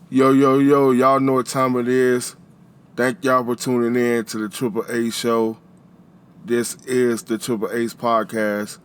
Yo, yo, yo, y'all know what time it is. Thank y'all for tuning in to the Triple A show. This is the Triple Ace podcast.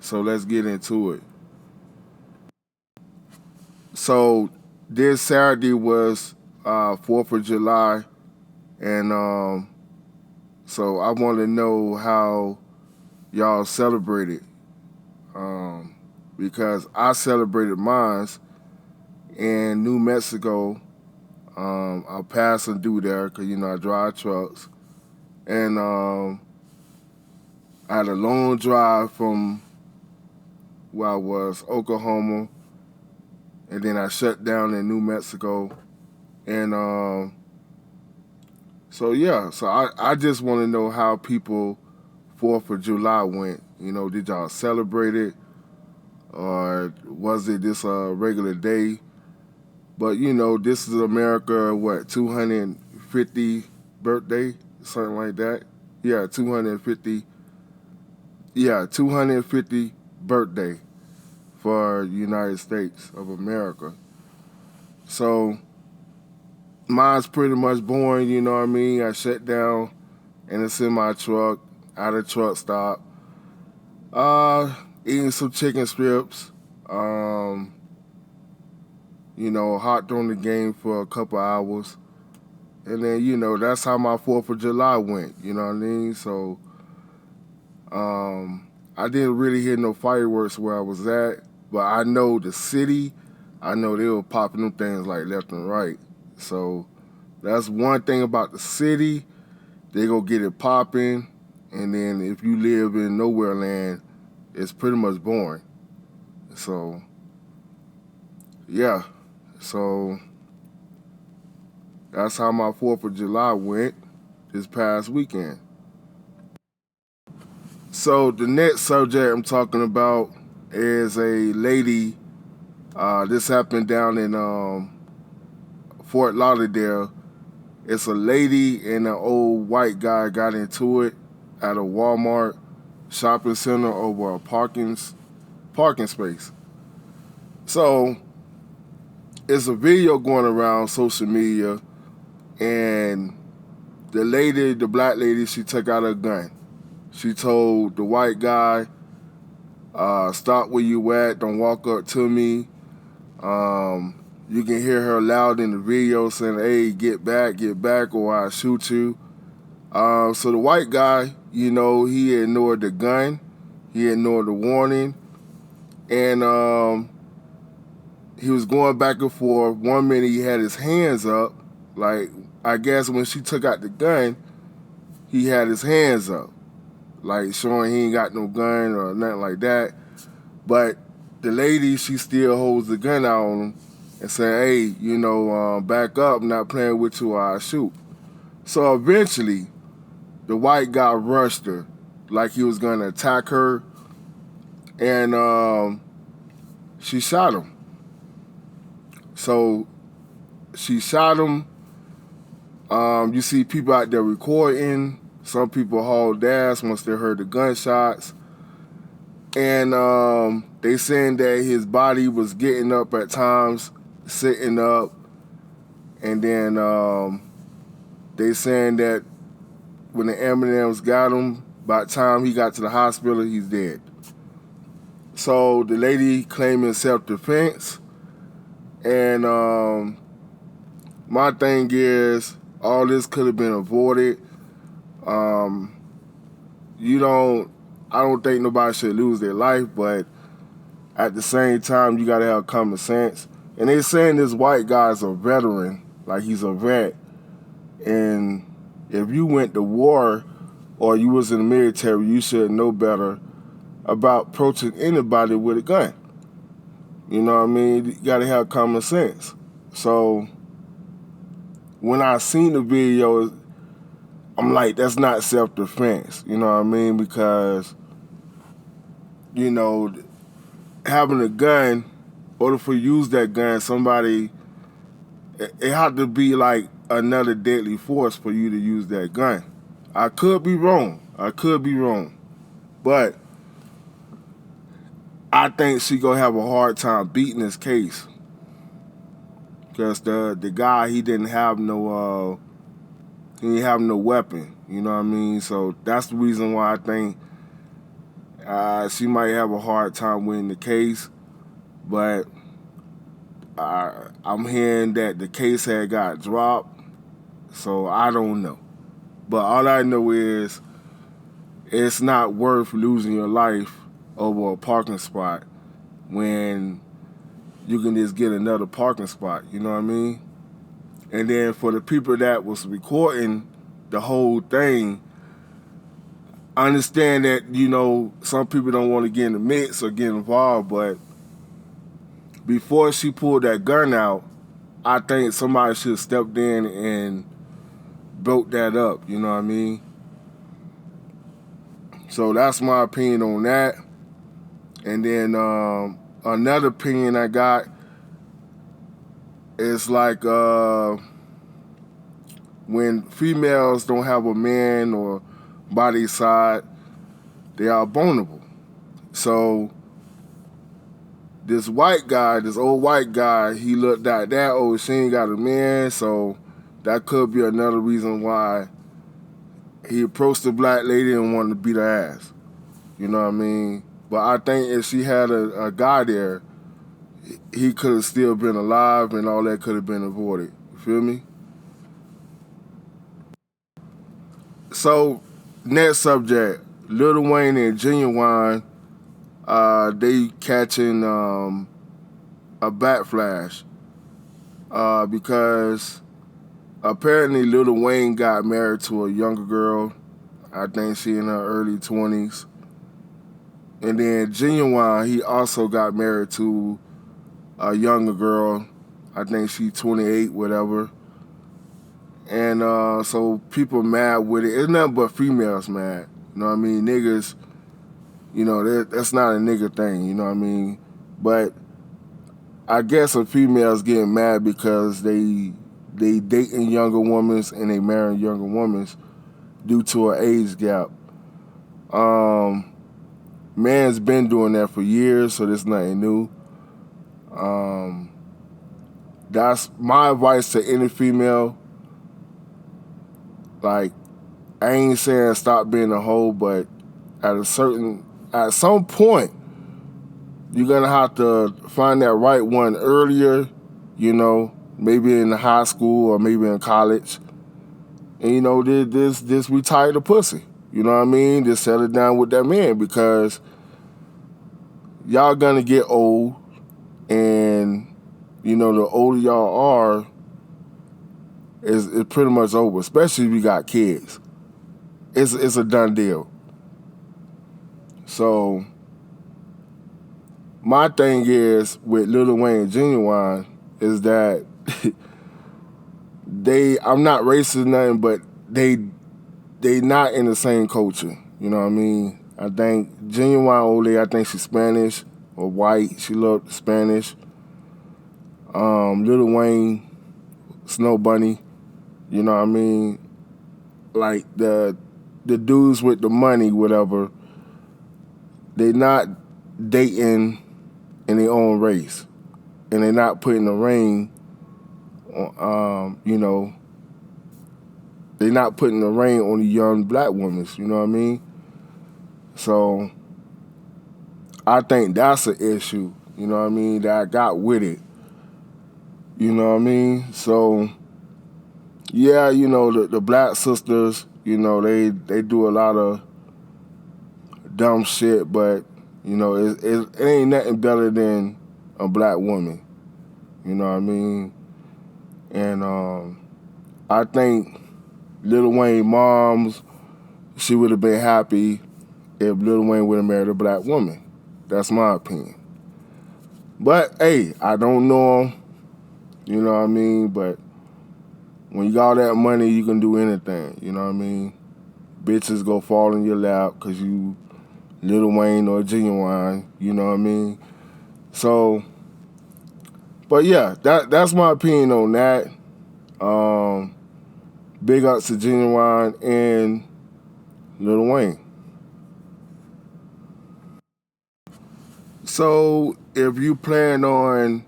So let's get into it. So this Saturday was 4th of July, and so I want to know how y'all celebrated because I celebrated mine in New Mexico. I passed and through there because I drive trucks, and I had a long drive from where I was, Oklahoma, and then I shut down in New Mexico. And so I just want to know how people 4th of July went. Did y'all celebrate it, or was it just a regular day? But this is America, what, 250 birthday, something like that. Yeah, 250. Yeah, 250 birthday for United States of America. So mine's pretty much boring, you know what I mean? I shut down in a semi truck at a truck stop, eating some chicken strips, um, hopped on the game for a couple hours. And then, that's how my 4th of July went, you know what I mean? So I didn't really hear no fireworks where I was at, but I know the city, I know they were popping them things like left and right. So that's one thing about the city. They go get it popping, and then if you live in nowhere land, it's pretty much boring. So yeah, so that's how my 4th of July went this past weekend. So the next subject I'm talking about is a lady. This happened down in Fort Lauderdale. It's a lady and an old white guy got into it at a Walmart shopping center over a parking space. So it's a video going around social media, and the black lady, she took out her gun. She told the white guy, "Stop where you at. Don't walk up to me." You can hear her loud in the video saying, "Hey, get back, or I'll shoot you." So the white guy, he ignored the gun, he ignored the warning, and he was going back and forth. 1 minute he had his hands up, like I guess when she took out the gun, he had his hands up, like showing he ain't got no gun or nothing like that. But the lady, she still holds the gun out on him and saying, "Hey, back up, I'm not playing with you or I'll shoot." So eventually, the white guy rushed her like he was going to attack her, and she shot him. So she shot him. You see people out there recording. Some people hauled ass once they heard the gunshots. And they saying that his body was getting up at times, sitting up. And then they saying that when the ambulance got him, by the time he got to the hospital, he's dead. So the lady claiming self-defense. And my thing is, all this could have been avoided. I don't think nobody should lose their life, but at the same time, you gotta have common sense. And they saying this white guy's a veteran, like he's a vet. And if you went to war or you was in the military, you should know better about approaching anybody with a gun. You know what I mean? You gotta have common sense. So when I seen the video, I'm like, that's not self-defense. You know what I mean? Because, having a gun, in order for you to use that gun, it had to be like another deadly force for you to use that gun. I could be wrong. But I think she gonna have a hard time beating this case. because the guy he didn't have no weapon. You know what I mean? So that's the reason why I think she might have a hard time winning the case. But I'm hearing that the case had got dropped, so I don't know. But all I know is it's not worth losing your life over a parking spot when you can just get another parking spot. You know what I mean? And then for the people that was recording the whole thing, I understand that, some people don't want to get in the mix or get involved, but before she pulled that gun out, I think somebody should have stepped in and broke that up, you know what I mean? So that's my opinion on that. And then another opinion I got is like when females don't have a man or by their side, they are vulnerable. So this old white guy, he looked at that, oh, she ain't got a man, so that could be another reason why he approached the black lady and wanted to beat her ass. You know what I mean? But I think if she had a guy there, he could have still been alive and all that could have been avoided. You feel me? So, next subject, Lil Wayne and Ginuwine, they catching a backflash because apparently Lil Wayne got married to a younger girl. I think she in her early 20s. And then Ginuwine, he also got married to a younger girl. I think she 28, whatever. And so people mad with it. It's nothing but females mad. You know what I mean? Niggas, that's not a nigga thing, you know what I mean? But I guess a female's getting mad because they dating younger women and they marrying younger women due to an age gap. Man's been doing that for years, so there's nothing new. That's my advice to any female. Like, I ain't saying stop being a hoe, but at some point, you're gonna have to find that right one earlier, maybe in high school or maybe in college. And this retire the pussy. You know what I mean? Just settle down with that man because y'all gonna get old, and the older y'all are, it's pretty much over. Especially if you got kids, it's a done deal. So my thing is with Lil Wayne and Ginuwine is that I'm not racist or nothing, but they not in the same culture. You know what I mean? I think Ginuwine old lady, I think she's Spanish or white. She looked Spanish. Lil Wayne, Snow Bunny. You know what I mean? Like the dudes with the money, whatever, they not dating in their own race. And they're not putting a ring they're not putting a ring on the young black women, you know what I mean? So I think that's an issue, you know what I mean, that I got with it. You know what I mean? So yeah, the black sisters, they do a lot of dumb shit, but it ain't nothing better than a black woman. You know what I mean? And I think Lil Wayne moms, she would have been happy if Lil Wayne would have married a black woman. That's my opinion. But hey, I don't know him. You know what I mean? But when you got all that money, you can do anything. You know what I mean? Bitches go fall in your lap because you Lil Wayne or Ginuwine. You know what I mean? So, but yeah, that's my opinion on that. Big ups to Ginuwine and Lil Wayne. So if you plan on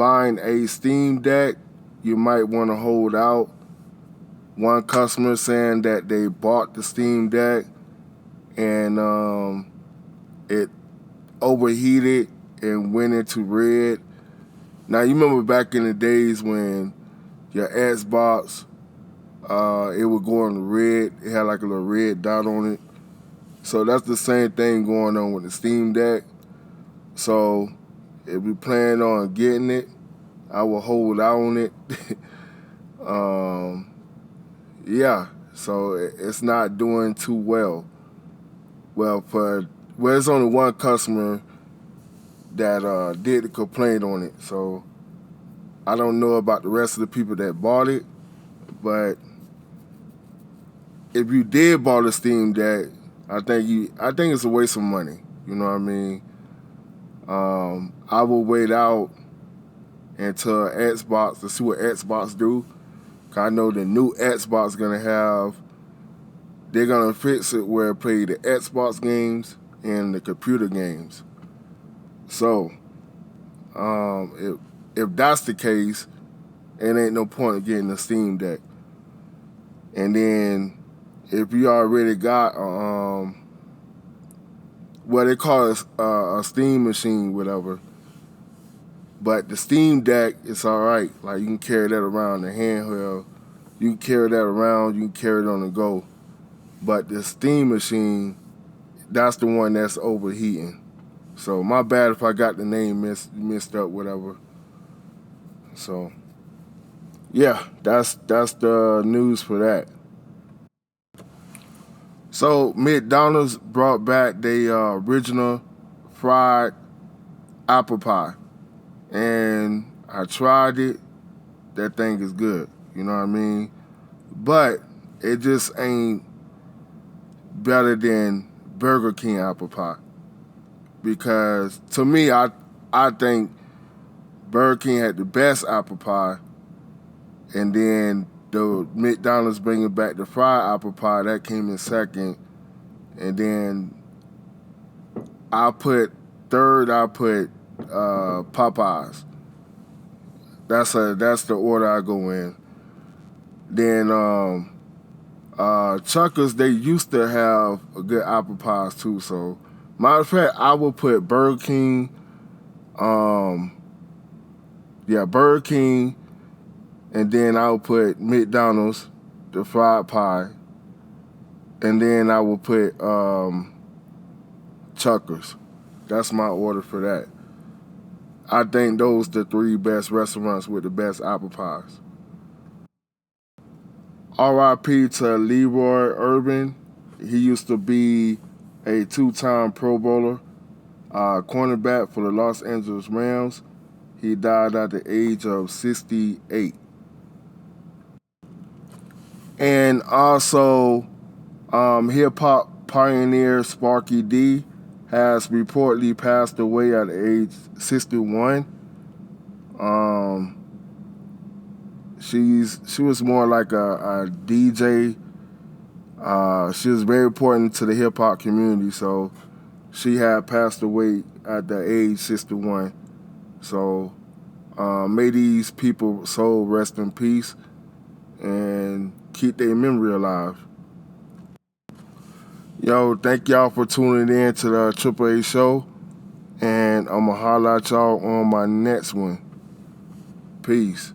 buying a Steam Deck, you might want to hold out. One customer saying that they bought the Steam Deck and it overheated and went into red. Now, you remember back in the days when your Xbox, it would go in red. It had like a little red dot on it. So that's the same thing going on with the Steam Deck. So if you plan on getting it, I will hold out on it. Yeah, so it's not doing too well. Well, there's only one customer that did the complaint on it. So I don't know about the rest of the people that bought it, but if you did buy the Steam Deck, I think it's a waste of money. You know what I mean? I will wait out until Xbox to see what Xbox do. 'Cause I know the new Xbox they're gonna fix it where it play the Xbox games and the computer games. So, if that's the case, it ain't no point in getting a Steam Deck. And then if you already got what they call a Steam machine, whatever. But the Steam Deck is all right. Like, you can carry that around the handheld. You can carry that around. You can carry it on the go. But the Steam machine, that's the one that's overheating. So my bad if I got the name messed up, whatever. So yeah, that's the news for that. So McDonald's brought back the original fried apple pie, and I tried it. That thing is good. You know what I mean? But it just ain't better than Burger King apple pie. Because to me, I think Burger King had the best apple pie, and then the McDonald's bringing back the fried apple pie, that came in second, and then I put Popeyes. That's the order I go in. Then Chuckers, they used to have a good apple pies too. So matter of fact, I would put Burger King, Burger King, and then I would put McDonald's, the fried pie, and then I would put Chuckers. That's my order for that. I think those the three best restaurants with the best apple pies. R.I.P. to Leroy Urban. He used to be a two-time Pro Bowler, cornerback for the Los Angeles Rams. He died at the age of 68. And also, hip-hop pioneer Sparky D has reportedly passed away at age 61. She was more like a DJ. She was very important to the hip hop community, so she had passed away at the age 61. So may these people soul rest in peace and keep their memory alive. Yo, thank y'all for tuning in to the AAA show, and I'm gonna holler at y'all on my next one. Peace.